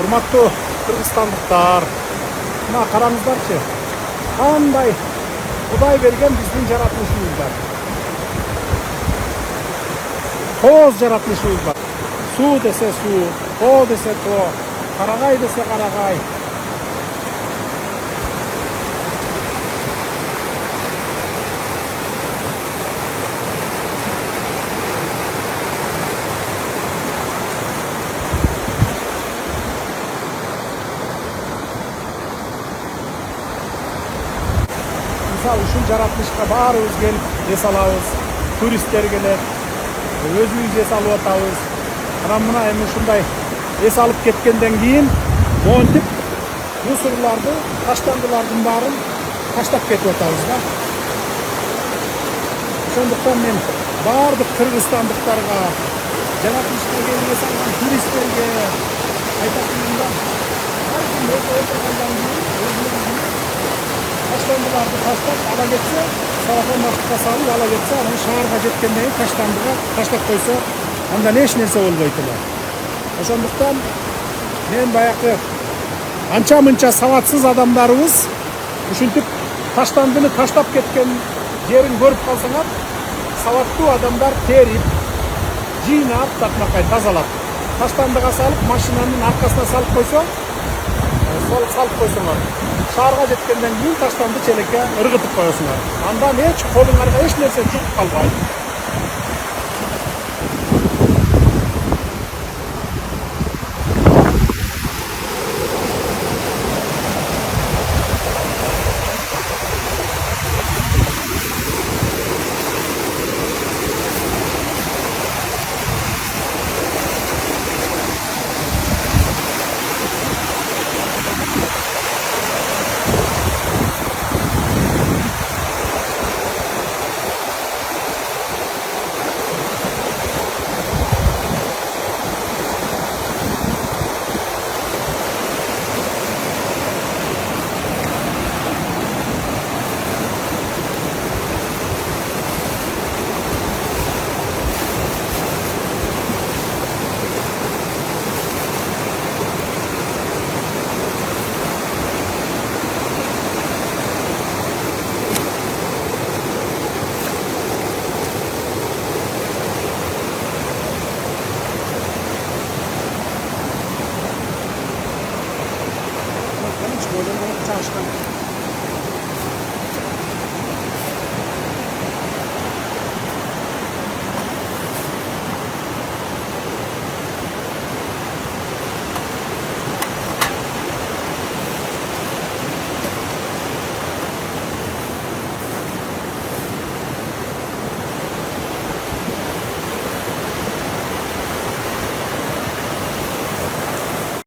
Урматтуу кыргызстандыктар, мына караңыздарчы, кандай Кудай берген биздин жаратылышыбыз бар. Тоз жаратылышыбыз бар. Суу десе суу, тоо десе тоо, карагай десе карагай. Ушул жаратылышка баарыбыз келип эс алабыз. Туристтер келет, өзүбүз эс алып атабыз. Анан мына эми ушундай эс алып кеткенден кийин монтип мусорларды, таштандылардын баарын таштап кетип атабыз да. Ошондуктан мен баардык кыргызстандыктарга, жаратылышка келип эс алган туристтерге айтатыным да, ар ким өз отургандан кийин таштандыларды таштап ала кетсе, салафан башка салып ала кетсе, анан шаарга жеткенден кийин таштандыга таштап койсо, андан эч нерсе болбойт эле. Ошондуктан мен баягы анча-мынча сабатсыз адамдарыбыз ушинтип таштандыны таштап кеткен жерин көрүп калсаңар, сабаттуу адамдар терип, жыйнап, такмакай тазалап, таштандыга салып, машинанын аркасына салып койсо, салып койсоңор, шаарга жеткенден кийин таштанды челекке ыргытып коесуңар. Андан эч колуңарга эч нерсе жугуп калбайт. Çalışkan.